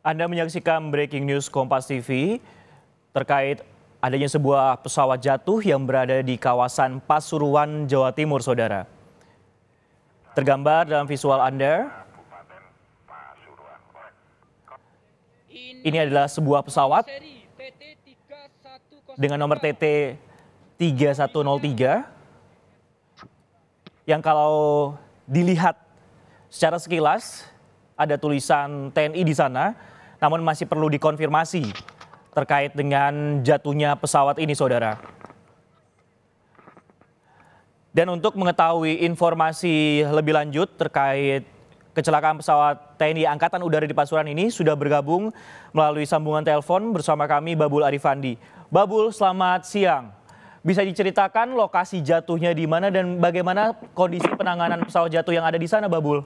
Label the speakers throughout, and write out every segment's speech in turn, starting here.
Speaker 1: Anda menyaksikan Breaking News Kompas TV terkait adanya sebuah pesawat jatuh yang berada di kawasan Pasuruan, Jawa Timur, Saudara. Tergambar dalam visual Anda, ini adalah sebuah pesawat dengan nomor TT 3103 yang kalau dilihat secara sekilas ada tulisan TNI di sana, namun masih perlu dikonfirmasi terkait dengan jatuhnya pesawat ini, Saudara. Dan untuk mengetahui informasi lebih lanjut terkait kecelakaan pesawat TNI Angkatan Udara di Pasuruan ini sudah bergabung melalui sambungan telepon bersama kami Babul Arifandi. Babul, selamat siang. Bisa diceritakan lokasi jatuhnya di mana dan bagaimana kondisi penanganan pesawat jatuh yang ada di sana, Babul?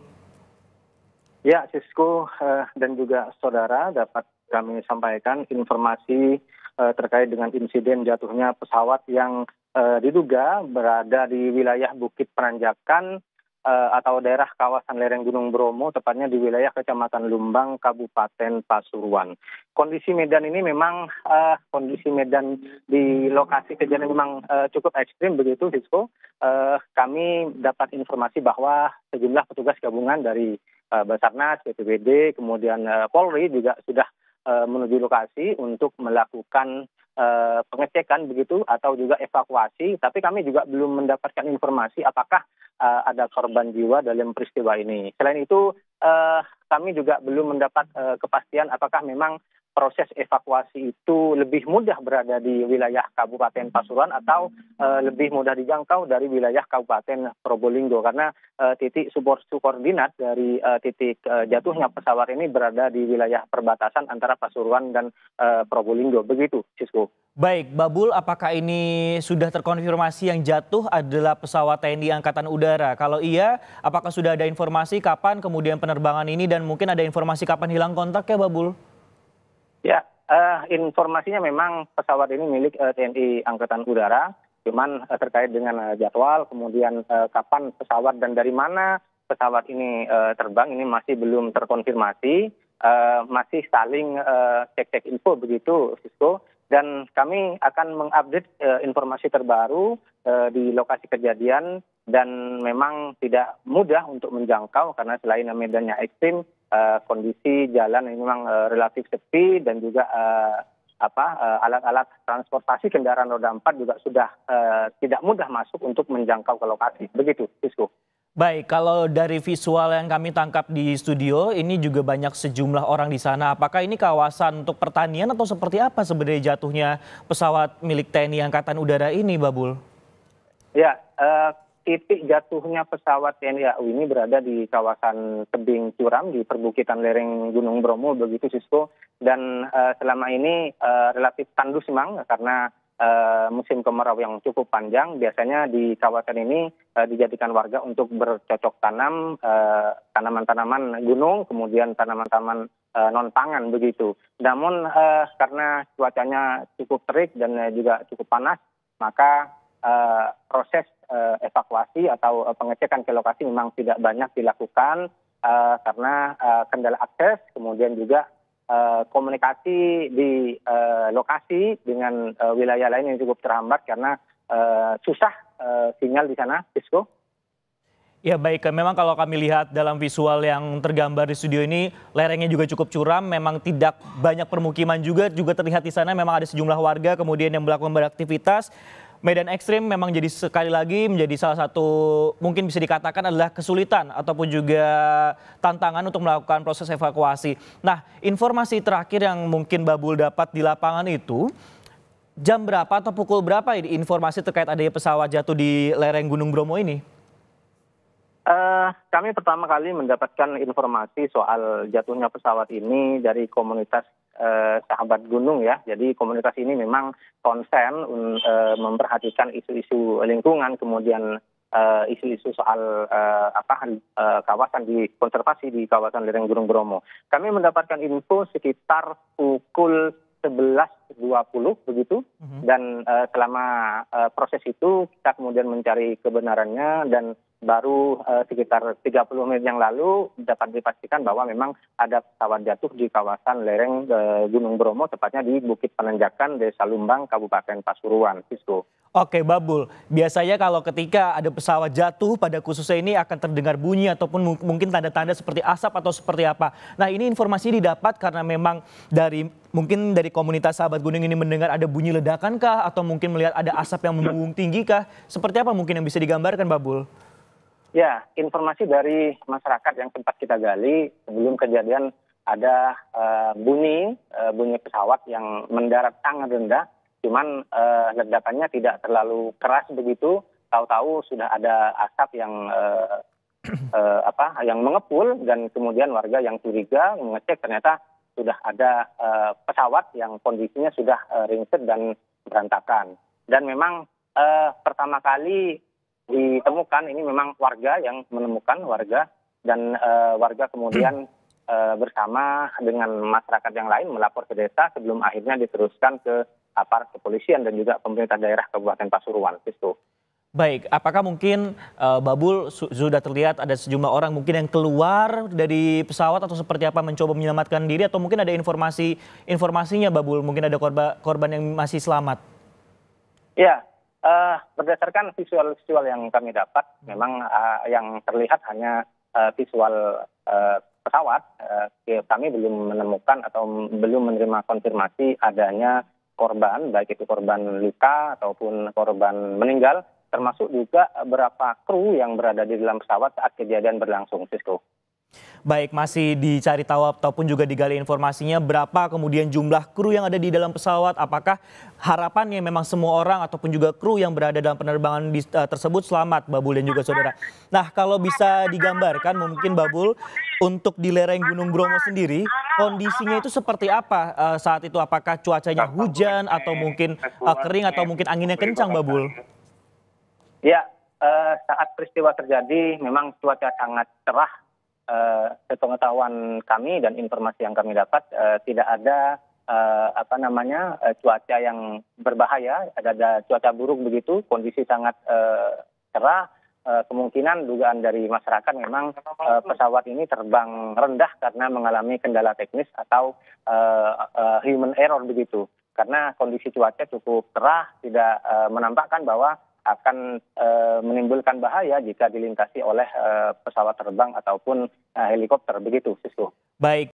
Speaker 2: Ya, Sisko dan juga saudara, dapat kami sampaikan informasi terkait dengan insiden jatuhnya pesawat yang diduga berada di wilayah Bukit Penanjakan atau daerah kawasan lereng Gunung Bromo, tepatnya di wilayah Kecamatan Lumbang, Kabupaten Pasuruan. Kondisi medan ini memang kondisi medan di lokasi kejadian memang cukup ekstrim begitu, Sisko. Kami dapat informasi bahwa sejumlah petugas gabungan dari Basarnas, BPBD, kemudian Polri juga sudah menuju lokasi untuk melakukan pengecekan begitu atau juga evakuasi. Tapi kami juga belum mendapatkan informasi apakah ada korban jiwa dalam peristiwa ini. Selain itu, kami juga belum mendapat kepastian apakah memang proses evakuasi itu lebih mudah berada di wilayah Kabupaten Pasuruan atau lebih mudah dijangkau dari wilayah Kabupaten Probolinggo, karena titik subordinat dari titik jatuhnya pesawat ini berada di wilayah perbatasan antara Pasuruan dan Probolinggo. Begitu, Sisko.
Speaker 1: Baik, Babul, apakah ini sudah terkonfirmasi yang jatuh adalah pesawat TNI Angkatan Udara? Kalau iya, apakah sudah ada informasi kapan kemudian penerbangan ini dan mungkin ada informasi kapan hilang kontak ya, Babul?
Speaker 2: Ya, informasinya memang pesawat ini milik TNI Angkatan Udara, cuman terkait dengan jadwal, kemudian kapan pesawat dan dari mana pesawat ini terbang, ini masih belum terkonfirmasi, masih saling cek-cek info begitu, Sisko. Dan kami akan mengupdate informasi terbaru di lokasi kejadian, dan memang tidak mudah untuk menjangkau karena selain medannya ekstrim, kondisi jalan ini memang relatif sepi dan juga alat-alat transportasi kendaraan roda 4 juga sudah tidak mudah masuk untuk menjangkau ke lokasi. Begitu, Sisko.
Speaker 1: Baik, kalau dari visual yang kami tangkap di studio, ini juga banyak sejumlah orang di sana. Apakah ini kawasan untuk pertanian atau seperti apa sebenarnya jatuhnya pesawat milik TNI Angkatan Udara ini, Babul?
Speaker 2: Ya, titik jatuhnya pesawat TNI AU ini berada di kawasan Tebing Curam di perbukitan lereng Gunung Bromo, begitu, Sisko. Dan selama ini relatif tandus memang karena musim kemarau yang cukup panjang. Biasanya di kawasan ini dijadikan warga untuk bercocok tanam tanaman-tanaman gunung, kemudian tanaman-tanaman non pangan begitu. Namun karena cuacanya cukup terik dan juga cukup panas, maka proses evakuasi atau pengecekan ke lokasi memang tidak banyak dilakukan karena kendala akses, kemudian juga komunikasi di lokasi dengan wilayah lain yang cukup terhambat karena susah sinyal di sana, Sisko.
Speaker 1: Ya baik, memang kalau kami lihat dalam visual yang tergambar di studio ini, lerengnya juga cukup curam, memang tidak banyak permukiman juga terlihat di sana, memang ada sejumlah warga kemudian yang melakukan beraktivitas. Medan ekstrim memang jadi sekali lagi menjadi salah satu mungkin bisa dikatakan adalah kesulitan ataupun juga tantangan untuk melakukan proses evakuasi. Nah, informasi terakhir yang mungkin Babul dapat di lapangan itu, jam berapa atau pukul berapa ini informasi terkait adanya pesawat jatuh di lereng Gunung Bromo ini?
Speaker 2: Kami pertama kali mendapatkan informasi soal jatuhnya pesawat ini dari komunitas sahabat gunung ya. Jadi komunitas ini memang konsen memperhatikan isu-isu lingkungan, kemudian isu-isu soal kawasan di konservasi di kawasan lereng Gunung Bromo. Kami mendapatkan info sekitar pukul 11.20 begitu, dan selama proses itu kita kemudian mencari kebenarannya dan baru sekitar 30 menit yang lalu dapat dipastikan bahwa memang ada pesawat jatuh di kawasan lereng Gunung Bromo, tepatnya di Bukit Penanjakan, Desa Lumbang, Kabupaten Pasuruan, Sisko.
Speaker 1: Oke, Babul. Biasanya kalau ketika ada pesawat jatuh pada khususnya ini akan terdengar bunyi ataupun mungkin tanda-tanda seperti asap atau seperti apa. Nah, ini informasi didapat karena memang mungkin dari komunitas sahabat gunung ini mendengar ada bunyi ledakan kah atau mungkin melihat ada asap yang membumbung tinggi kah? Seperti apa mungkin yang bisa digambarkan, Babul?
Speaker 2: Ya, informasi dari masyarakat yang sempat kita gali sebelum kejadian ada bunyi pesawat yang mendarat sangat rendah. Cuman ledakannya tidak terlalu keras begitu, tahu-tahu sudah ada asap yang mengepul, dan kemudian warga yang curiga mengecek ternyata sudah ada pesawat yang kondisinya sudah ringsek dan berantakan. Dan memang pertama kali ditemukan ini memang warga yang menemukan, dan warga kemudian bersama dengan masyarakat yang lain melapor ke desa sebelum akhirnya diteruskan ke aparat kepolisian dan juga pemerintah daerah Kabupaten Pasuruan. Itu.
Speaker 1: Baik, apakah mungkin Babul sudah terlihat ada sejumlah orang mungkin yang keluar dari pesawat atau seperti apa mencoba menyelamatkan diri, atau mungkin ada informasinya Babul, mungkin ada korban yang masih selamat?
Speaker 2: Ya, berdasarkan visual yang kami dapat, memang yang terlihat hanya visual pesawat. Kami belum menemukan atau belum menerima konfirmasi adanya korban, baik itu korban luka ataupun korban meninggal, termasuk juga beberapa kru yang berada di dalam pesawat saat kejadian berlangsung, Sisko.
Speaker 1: Baik, masih dicari tahu ataupun juga digali informasinya berapa kemudian jumlah kru yang ada di dalam pesawat, apakah harapannya memang semua orang ataupun juga kru yang berada dalam penerbangan tersebut selamat, Babul dan juga saudara. Nah, kalau bisa digambarkan mungkin Babul, untuk di lereng Gunung Bromo sendiri kondisinya itu seperti apa saat itu, apakah cuacanya hujan atau mungkin kering atau mungkin anginnya kencang, Babul?
Speaker 2: Ya, saat peristiwa terjadi memang cuaca sangat cerah. Sepengetahuan kami dan informasi yang kami dapat, tidak ada cuaca yang berbahaya, ada cuaca buruk begitu, kondisi sangat cerah. Kemungkinan dugaan dari masyarakat memang pesawat ini terbang rendah karena mengalami kendala teknis atau human error begitu. Karena kondisi cuaca cukup cerah, tidak menampakkan bahwa akan menimbulkan bahaya jika dilintasi oleh pesawat terbang ataupun helikopter begitu, Sisko.
Speaker 1: Baik.